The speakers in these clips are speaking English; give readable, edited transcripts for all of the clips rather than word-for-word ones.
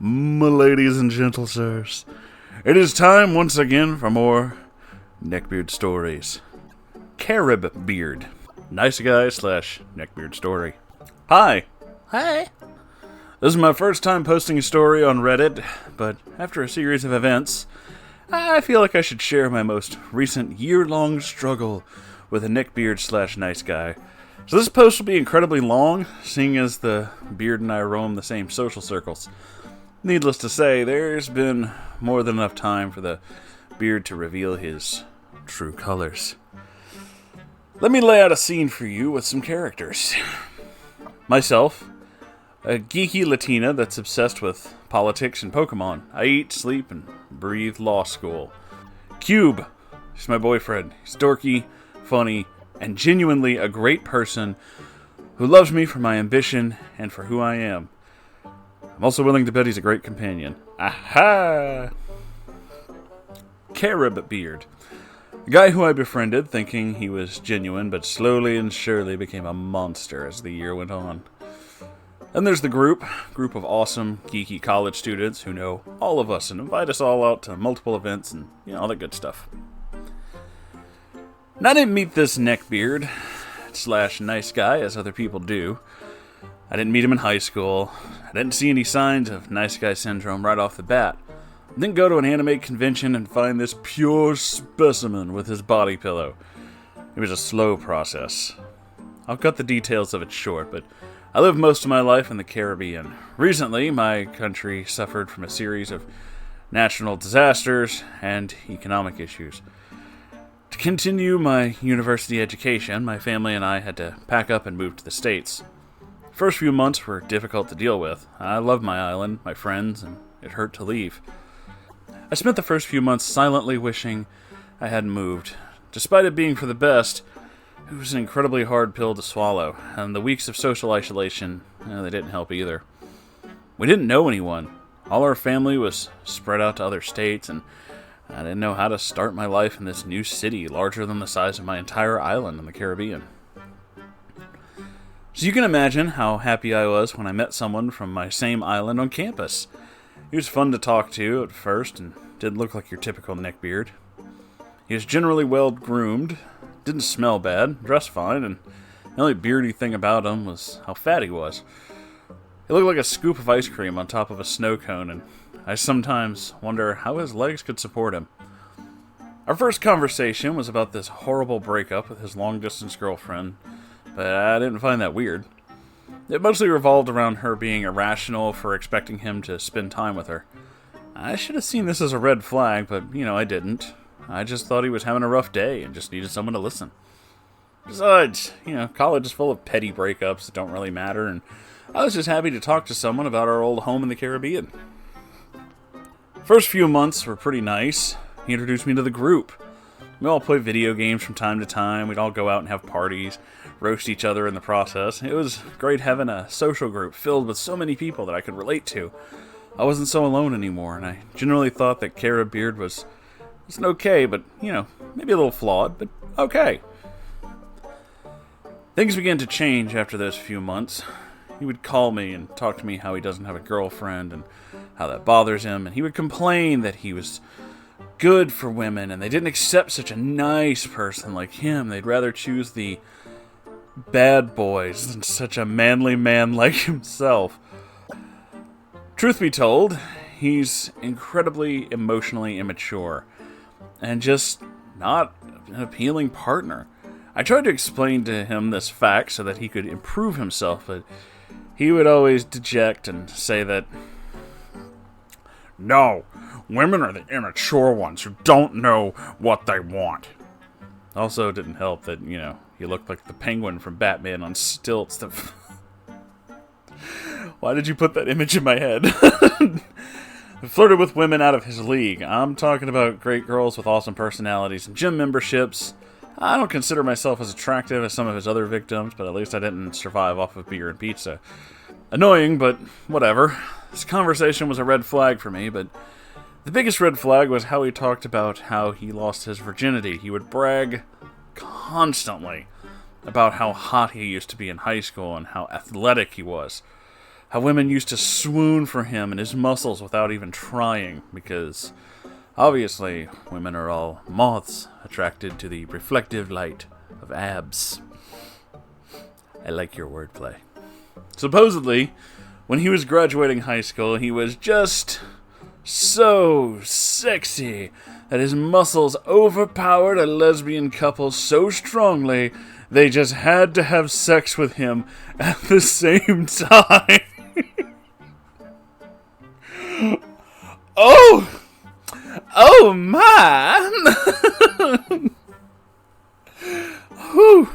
My ladies and gentle sirs, it is time once again for more Neckbeard stories. Carib-beard. Nice guy / Neckbeard story. Hi. Hey. This is my first time posting a story on Reddit, but after a series of events, I feel like I should share my most recent year-long struggle with a neckbeard / nice guy. So this post will be incredibly long, seeing as the beard and I roam the same social circles. Needless to say, there's been more than enough time for the beard to reveal his true colors. Let me lay out a scene for you with some characters. Myself, a geeky Latina that's obsessed with politics and Pokemon. I eat, sleep, and breathe law school. Cube, he's my boyfriend. He's dorky, funny, and genuinely a great person who loves me for my ambition and for who I am. I'm also willing to bet he's a great companion. Aha! Carib-beard. A guy who I befriended thinking he was genuine, but slowly and surely became a monster as the year went on. Then there's the group of awesome, geeky college students who know all of us and invite us all out to multiple events and, all that good stuff. And I didn't meet this neckbeard / nice guy as other people do. I didn't meet him in high school. I didn't see any signs of nice guy syndrome right off the bat. I didn't go to an anime convention and find this pure specimen with his body pillow. It was a slow process. I'll cut the details of it short, but I lived most of my life in the Caribbean. Recently, my country suffered from a series of natural disasters and economic issues. To continue my university education, my family and I had to pack up and move to the States. The first few months were difficult to deal with. I loved my island, my friends, and it hurt to leave. I spent the first few months silently wishing I hadn't moved. Despite it being for the best, it was an incredibly hard pill to swallow, and the weeks of social isolation, they didn't help either. We didn't know anyone. All our family was spread out to other states, and I didn't know how to start my life in this new city larger than the size of my entire island in the Caribbean. So you can imagine how happy I was when I met someone from my same island on campus. He was fun to talk to at first and didn't look like your typical neckbeard. He was generally well groomed, didn't smell bad, dressed fine, and the only beardy thing about him was how fat he was. He looked like a scoop of ice cream on top of a snow cone, and I sometimes wonder how his legs could support him. Our first conversation was about this horrible breakup with his long-distance girlfriend, but I didn't find that weird. It mostly revolved around her being irrational for expecting him to spend time with her. I should have seen this as a red flag, but, I didn't. I just thought he was having a rough day and just needed someone to listen. Besides, college is full of petty breakups that don't really matter, and I was just happy to talk to someone about our old home in the Caribbean. First few months were pretty nice. He introduced me to the group. We all played video games from time to time. We'd all go out and have parties, roast each other in the process. It was great having a social group filled with so many people that I could relate to. I wasn't so alone anymore, and I generally thought that Carib-beard was okay, but, maybe a little flawed, but okay. Things began to change after those few months. He would call me and talk to me how he doesn't have a girlfriend and how that bothers him, and he would complain that he was good for women and they didn't accept such a nice person like him. They'd rather choose the bad boys than such a manly man like himself. Truth be told, he's incredibly emotionally immature and just not an appealing partner. I tried to explain to him this fact so that he could improve himself, but he would always deject and say that, "No, women are the immature ones who don't know what they want." Also, it didn't help that, he looked like the Penguin from Batman on stilts. Why did you put that image in my head? Flirted with women out of his league. I'm talking about great girls with awesome personalities and gym memberships. I don't consider myself as attractive as some of his other victims, but at least I didn't survive off of beer and pizza. Annoying, but whatever. This conversation was a red flag for me, but the biggest red flag was how he talked about how he lost his virginity. He would brag constantly about how hot he used to be in high school and how athletic he was. How women used to swoon for him and his muscles without even trying, because obviously women are all moths attracted to the reflective light of abs. I like your wordplay. Supposedly, when he was graduating high school, he was just so sexy that his muscles overpowered a lesbian couple so strongly they just had to have sex with him at the same time. Oh man! Whew.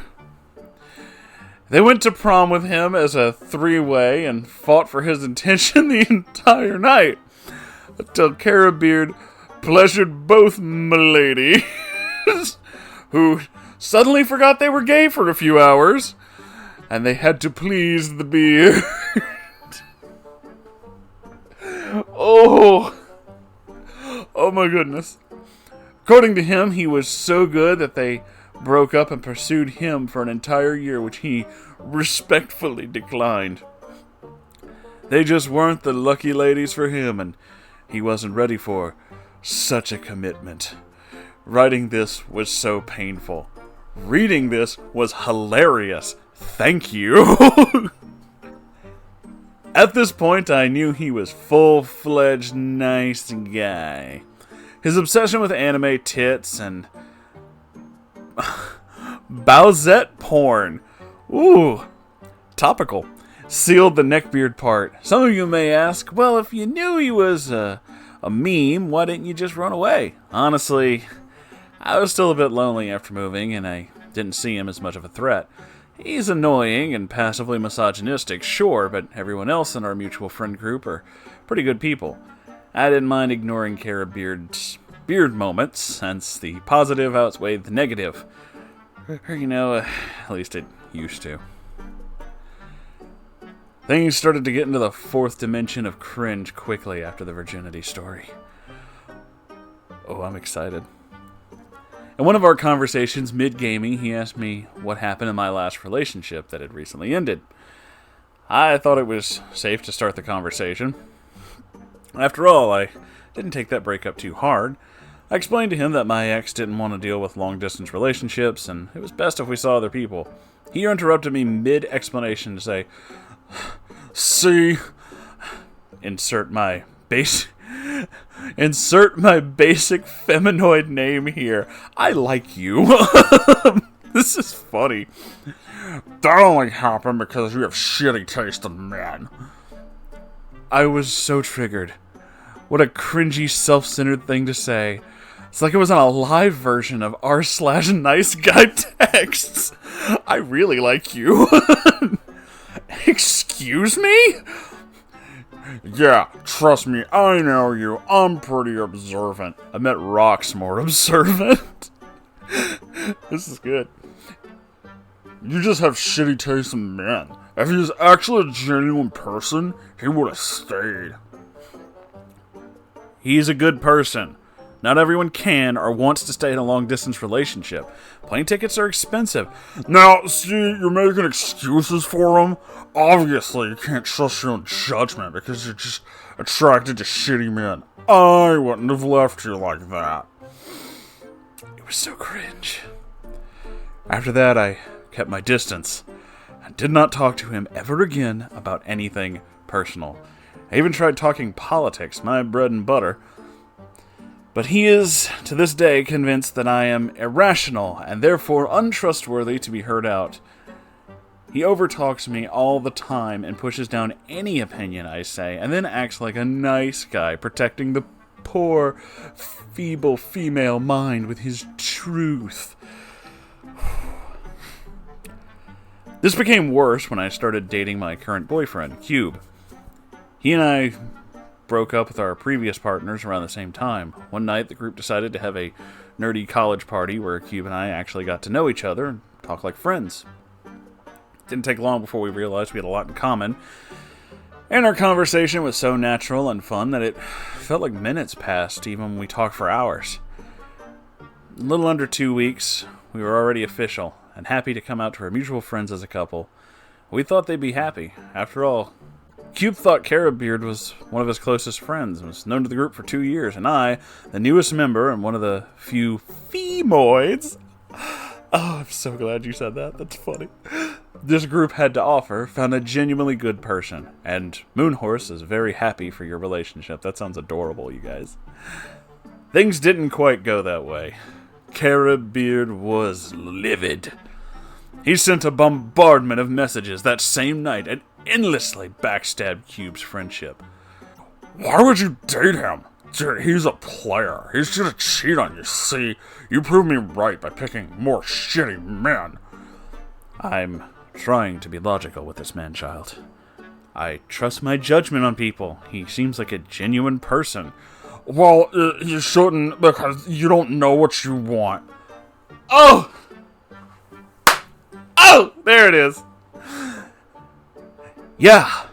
They went to prom with him as a three-way and fought for his attention the entire night, until Carib-beard pleasured both m'ladies, who suddenly forgot they were gay for a few hours, and they had to please the beard. Oh my goodness. According to him, he was so good that they broke up and pursued him for an entire year, which he respectfully declined. They just weren't the lucky ladies for him, and he wasn't ready for such a commitment. Writing this was so painful. Reading this was hilarious. Thank you. At this point, I knew he was full-fledged nice guy. His obsession with anime tits and Bowsette porn, ooh, topical, sealed the neckbeard part. Some of you may ask, well, if you knew he was a meme, why didn't you just run away? Honestly, I was still a bit lonely after moving, and I didn't see him as much of a threat. He's annoying and passively misogynistic, sure, but everyone else in our mutual friend group are pretty good people. I didn't mind ignoring Carib-beard's beard moments, since the positive outweighed the negative. Or, at least it used to. Things started to get into the fourth dimension of cringe quickly after the virginity story. Oh, I'm excited. In one of our conversations mid-gaming, he asked me what happened in my last relationship that had recently ended. I thought it was safe to start the conversation. After all, I didn't take that breakup too hard. I explained to him that my ex didn't want to deal with long-distance relationships, and it was best if we saw other people. He interrupted me mid-explanation to say, "See, insert my basic feminoid name here. I like you." This is funny. "That only happened because you have shitty taste in men." I was so triggered. What a cringy, self-centered thing to say. It's like it was on a live version of r/nice guy texts. I really like you. Excuse me? "Yeah, trust me, I know you. I'm pretty observant." I met Rock's more observant. This is good. "You just have shitty taste in men. If he was actually a genuine person, he would have stayed." He's a good person. Not everyone can or wants to stay in a long-distance relationship. Plane tickets are expensive. "Now, see, you're making excuses for him. Obviously, you can't trust your own judgment because you're just attracted to shitty men. I wouldn't have left you like that." It was so cringe. After that, I kept my distance and did not talk to him ever again about anything personal. I even tried talking politics, my bread and butter. But he is, to this day, convinced that I am irrational and therefore untrustworthy to be heard out. He overtalks me all the time and pushes down any opinion I say, and then acts like a nice guy, protecting the poor, feeble female mind with his truth. This became worse when I started dating my current boyfriend, Cube. He and I broke up with our previous partners around the same time. One night, the group decided to have a nerdy college party where Cube and I actually got to know each other and talk like friends. It didn't take long before we realized we had a lot in common, and our conversation was so natural and fun that it felt like minutes passed even when we talked for hours. In a little under 2 weeks, we were already official and happy to come out to our mutual friends as a couple. We thought they'd be happy. After all, Cube thought Carib-beard was one of his closest friends and was known to the group for 2 years, and I, the newest member and one of the few femoids... Oh, I'm so glad you said that. That's funny. This group had to offer, found a genuinely good person, and Moonhorse is very happy for your relationship. That sounds adorable, you guys. Things didn't quite go that way. Carib-beard was livid. He sent a bombardment of messages that same night and endlessly backstabbed Cube's friendship. Why would you date him? Dude, he's a player. He's gonna cheat on you. See, you proved me right by picking more shitty men. I'm trying to be logical with this man-child. I trust my judgment on people. He seems like a genuine person. Well, you shouldn't, because you don't know what you want. Oh! Oh! There it is. Yeah,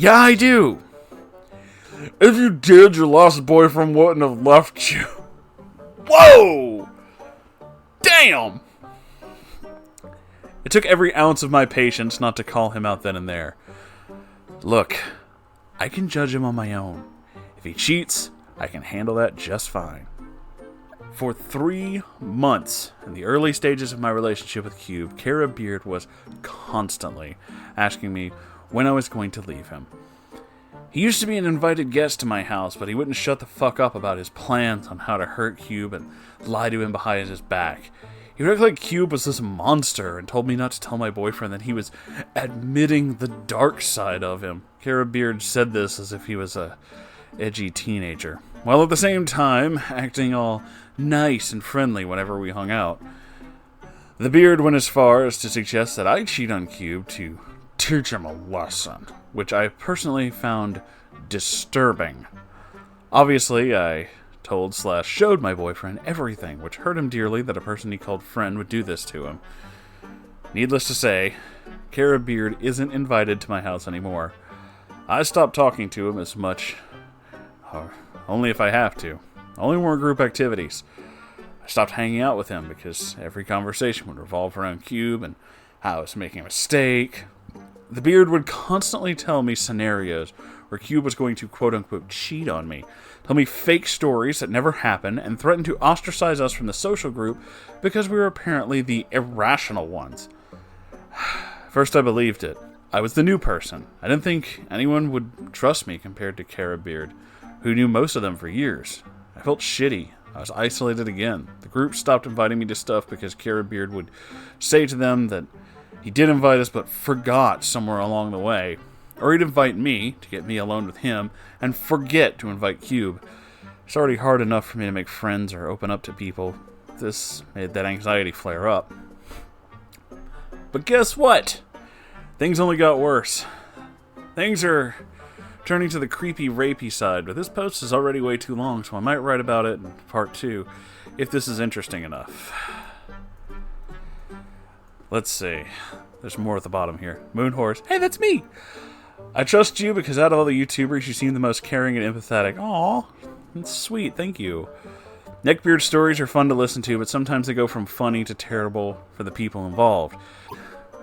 I do. If you did, your last boyfriend wouldn't have left you. Whoa! Damn! It took every ounce of my patience not to call him out then and there. Look, I can judge him on my own. If he cheats, I can handle that just fine. For 3 months, in the early stages of my relationship with Cube, Carib-beard was constantly asking me when I was going to leave him. He used to be an invited guest to my house, but he wouldn't shut the fuck up about his plans on how to hurt Cube and lie to him behind his back. He would act like Cube was this monster and told me not to tell my boyfriend that he was admitting the dark side of him. Carib-beard said this as if he was a edgy teenager, while at the same time acting all nice and friendly whenever we hung out. The beard went as far as to suggest that I cheat on Cube to teach him a lesson, which I personally found disturbing. Obviously, I told/showed my boyfriend everything, which hurt him dearly that a person he called friend would do this to him. Needless to say, Carib-beard isn't invited to my house anymore. I stopped talking to him as much, only if I have to. Only more group activities. I stopped hanging out with him because every conversation would revolve around Cube and how I was making a mistake. The beard would constantly tell me scenarios where Cube was going to quote-unquote cheat on me, tell me fake stories that never happened, and threaten to ostracize us from the social group because we were apparently the irrational ones. First I believed it. I was the new person. I didn't think anyone would trust me compared to Carib-beard, who knew most of them for years. I felt shitty. I was isolated again. The group stopped inviting me to stuff because Carib-beard would say to them that he did invite us but forgot somewhere along the way. Or he'd invite me to get me alone with him and forget to invite Cube. It's already hard enough for me to make friends or open up to people. This made that anxiety flare up. But guess what? Things only got worse. Things are turning to the creepy, rapey side, but this post is already way too long, so I might write about it in part 2, if this is interesting enough. Let's see. There's more at the bottom here. Moonhorse. Hey, that's me! I trust you because out of all the YouTubers, you seem the most caring and empathetic. Aw, that's sweet, thank you. Neckbeard stories are fun to listen to, but sometimes they go from funny to terrible for the people involved.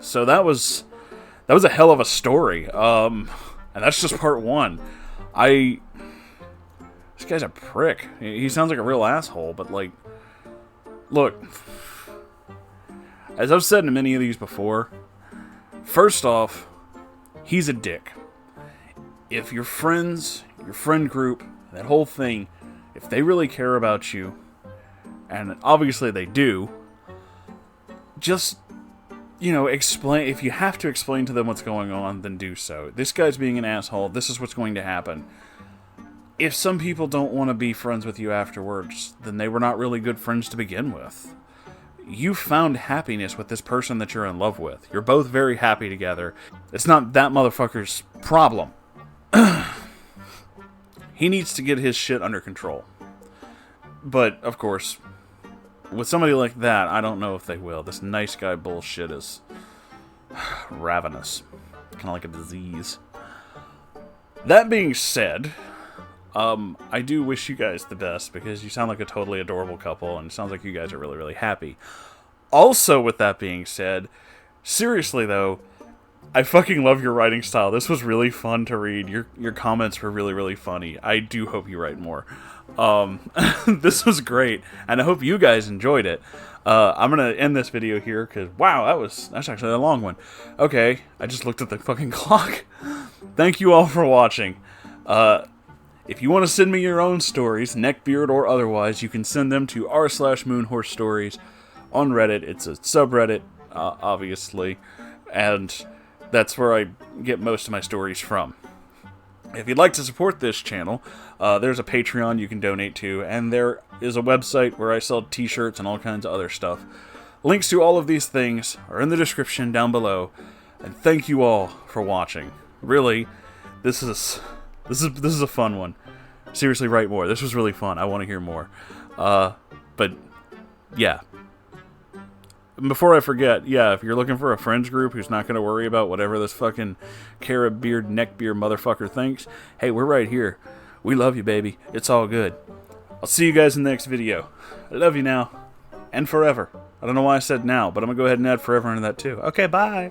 So that was a hell of a story. And that's just part 1. This guy's a prick. He sounds like a real asshole, but like, look, as I've said in many of these before, first off, he's a dick. If your friends, your friend group, that whole thing, if they really care about you, and obviously they do, just, explain. If you have to explain to them what's going on, then do so. This guy's being an asshole. This is what's going to happen. If some people don't want to be friends with you afterwards, then they were not really good friends to begin with. You found happiness with this person that you're in love with. You're both very happy together. It's not that motherfucker's problem. He needs to get his shit under control. But, of course, with somebody like that, I don't know if they will. This nice guy bullshit is ravenous. Kind of like a disease. That being said, I do wish you guys the best, because you sound like a totally adorable couple, and it sounds like you guys are really, really happy. Also, with that being said, seriously though, I fucking love your writing style. This was really fun to read. Your comments were really, really funny. I do hope you write more. This was great, and I hope you guys enjoyed it. I'm gonna end this video here, because, wow, that's actually a long one. Okay, I just looked at the fucking clock. Thank you all for watching. If you want to send me your own stories, Neckbeard or otherwise, you can send them to r/Moonhorse Stories on Reddit. It's a subreddit, obviously, and that's where I get most of my stories from. If you'd like to support this channel, there's a Patreon you can donate to, and there is a website where I sell t-shirts and all kinds of other stuff. Links to all of these things are in the description down below, and thank you all for watching. Really, this is a fun one. Seriously, write more. This was really fun. I want to hear more. But yeah. Before I forget, yeah, if you're looking for a friends group who's not going to worry about whatever this fucking Carib-beard, Neckbeard motherfucker thinks, hey, we're right here. We love you, baby. It's all good. I'll see you guys in the next video. I love you now. And forever. I don't know why I said now, but I'm going to go ahead and add forever into that too. Okay, bye.